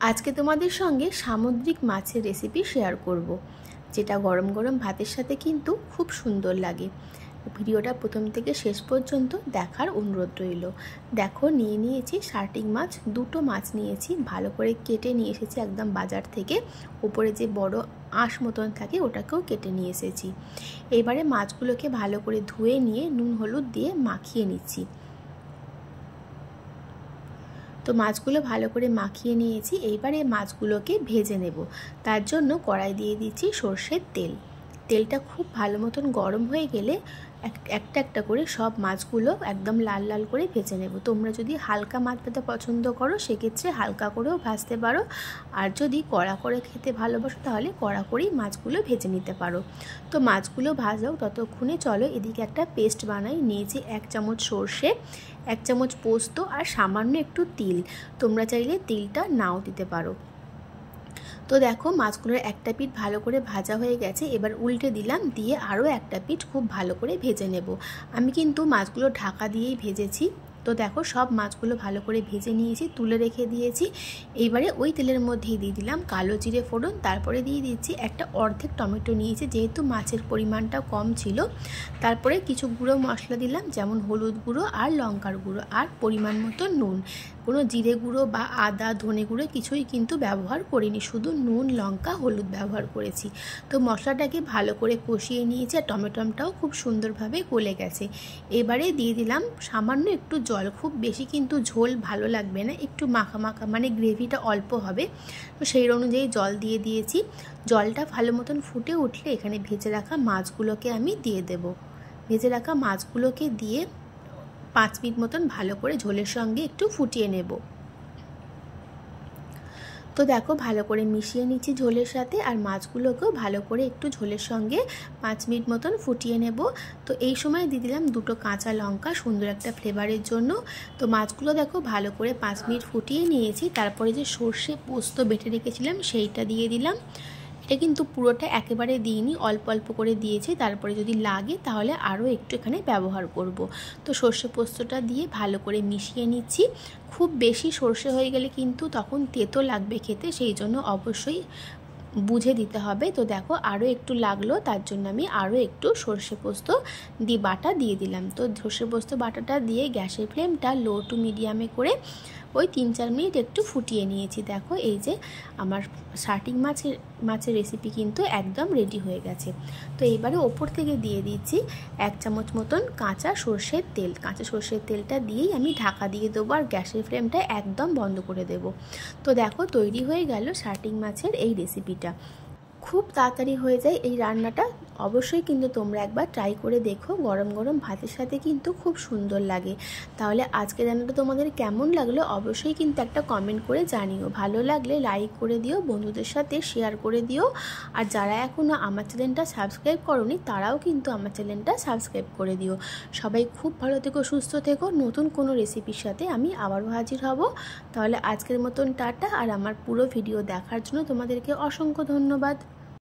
আজকে তোমাদের সঙ্গে সামুদ্রিক মাছের রেসিপি শেয়ার করব, যেটা গরম গরম ভাতের সাথে কিন্তু খুব সুন্দর লাগে। ভিডিওটা প্রথম থেকে শেষ পর্যন্ত দেখার অনুরোধ রইল। দেখো, নিয়ে নিয়েছি শার্টিং মাছ, দুটো মাছ নিয়েছি, ভালো করে কেটে নিয়ে এসেছি একদম বাজার থেকে। উপরে যে বড় আঁশ মতন থাকে ওটাকেও কেটে নিয়ে এসেছি। এবারে মাছগুলোকে ভালো করে ধুয়ে নিয়ে নুন হলুদ দিয়ে মাখিয়ে নিচ্ছি। তো মাছগুলো ভালো করে মাখিয়ে নিয়েছি। এইবারে মাছগুলোকে ভেজে নেব। তার জন্য কড়াই দিয়ে দিচ্ছি সর্ষের তেল। তেলটা খুব ভালো মতন গরম হয়ে গেলে একটা একটা করে সব মাছগুলো একদম লাল লাল করে ভেজে নেব। তোমরা যদি হালকা মাছ ভাজা পছন্দ করো সেক্ষেত্রে হালকা করেও ভাজতে পারো, আর যদি কড়া করে খেতে ভালোবাসো তাহলে কড়া করেই মাছগুলো ভেজে নিতে পারো। তো মাছগুলো ভাজাও, ততক্ষণে চলো এদিকে একটা পেস্ট বানাই। নিয়েছি 1 চামচ সর্ষে, 1 চামচ পোস্ত আর সামান্য একটু তিল। তোমরা চাইলে তিলটা নাও দিতে পারো। তো দেখো, মাছগুলোর একটা পিঠ ভালো করে ভাজা হয়ে গেছে। এবার উল্টে দিলাম, দিয়ে আরও একটা পিঠ খুব ভালো করে ভেজে নেব। আমি কিন্তু মাছগুলো ঢাকা দিয়েই ভেজেছি। তো দেখো, সব মাছগুলো ভালো করে ভেজে নিয়েছি, তুলে রেখে দিয়েছি। এইবারে ওই তেলের মধ্যেই দিয়ে দিলাম কালো জিরে ফোড়ন, তারপরে দিয়ে দিচ্ছি একটা অর্ধেক টমেটো নিয়েছি, যেহেতু মাছের পরিমাণটা কম ছিল। তারপরে কিছু গুঁড়ো মশলা দিলাম, যেমন হলুদ গুঁড়ো আর লঙ্কার গুঁড়ো, আর পরিমাণ মতো নুন। কোনো জিরে গুঁড়ো বা আদা ধনে গুঁড়ো কিছুই কিন্তু ব্যবহার করিনি, শুধু নুন লঙ্কা হলুদ ব্যবহার করেছি। তো মশলাটাকে ভালো করে কষিয়ে নিয়েছি, আর টমেটোটাও খুব সুন্দরভাবে গলে গেছে। এবারে দিয়ে দিলাম সামান্য একটু জল, খুব বেশি কিন্তু ঝোল ভালো লাগবে না, একটু মাখা মাখা, মানে গ্রেভিটা অল্প হবে। তো সেই অনুযায়ী জল দিয়ে দিয়েছি। জলটা ভালো মতন ফুটে উঠলে এখানে ভেজে রাখা মাছগুলোকে আমি দিয়ে দেব। ভেজে রাখা মাছগুলোকে দিয়ে 5 মিনিট মতন ভালো করে ঝোলের সঙ্গে একটু ফুটিয়ে নেব। তো দেখো, ভালো করে মিশিয়ে নিচ্ছি ঝোলের সাথে, আর মাছগুলোকেও ভালো করে একটু ঝোলের সঙ্গে 5 মিনিট মতন ফুটিয়ে নেব। তো এই সময় দিয়ে দিলাম 2টো কাঁচা লঙ্কা, সুন্দর একটা ফ্লেভারের জন্য। তো মাছগুলো দেখো ভালো করে 5 মিনিট ফুটিয়ে নিয়েছি। তারপরে যে সর্ষে পোস্ত বেটে রেখেছিলাম সেইটা দিয়ে দিলাম। এটা কিন্তু পুরোটা একেবারে দিইনি, অল্প অল্প করে দিয়েছি। তারপরে যদি লাগে তাহলে আরও একটু এখানে ব্যবহার করব। তো সর্ষে পোস্তটা দিয়ে ভালো করে মিশিয়ে নিচ্ছি। খুব বেশি সর্ষে হয়ে গেলে কিন্তু তখন তেতো লাগবে খেতে, সেই জন্য অবশ্যই বুঝে দিতে হবে। তো দেখো, আরও একটু লাগলো, তার জন্য আমি আরও একটু সর্ষে পোস্ত বাটা দিয়ে দিলাম। তো সর্ষে পোস্ত বাটাটা দিয়ে গ্যাসের ফ্লেমটা লো টু মিডিয়ামে করে ওই 3-4 মিনিট একটু ফুটিয়ে নিয়েছি। দেখো, এই যে আমার শার্টিং মাছের রেসিপি কিন্তু একদম রেডি হয়ে গেছে। তো এইবারে ওপর থেকে দিয়ে দিচ্ছি 1 চামচ মতন কাঁচা সর্ষের তেল। কাঁচা সর্ষের তেলটা দিয়েই আমি ঢাকা দিয়ে দেবো, আর গ্যাসের ফ্লেমটা একদম বন্ধ করে দেব। তো দেখো, তৈরি হয়ে গেল শার্টিং মাছের এই রেসিপিটা। খুব তাড়াতাড়ি হয়ে যায় এই রান্নাটা। অবশ্যই কিন্তু তোমরা একবার ট্রাই করে দেখো, গরম গরম ভাতের সাথে কিন্তু খুব সুন্দর লাগে। তাহলে আজকের রান্নাটা তোমাদের কেমন লাগলো অবশ্যই কিন্তু একটা কমেন্ট করে জানিও। ভালো লাগলে লাইক করে দিও, বন্ধুদের সাথে শেয়ার করে দিও। আর যারা এখনও আমার চ্যানেলটা সাবস্ক্রাইব করোনি তারাও কিন্তু আমার চ্যানেলটা সাবস্ক্রাইব করে দিও। সবাই খুব ভালো থেকো, সুস্থ থেকো। নতুন কোনো রেসিপির সাথে আমি আবারও হাজির হব। তাহলে আজকের মতন টাটা, আর আমার পুরো ভিডিও দেখার জন্য তোমাদেরকে অসংখ্য ধন্যবাদ।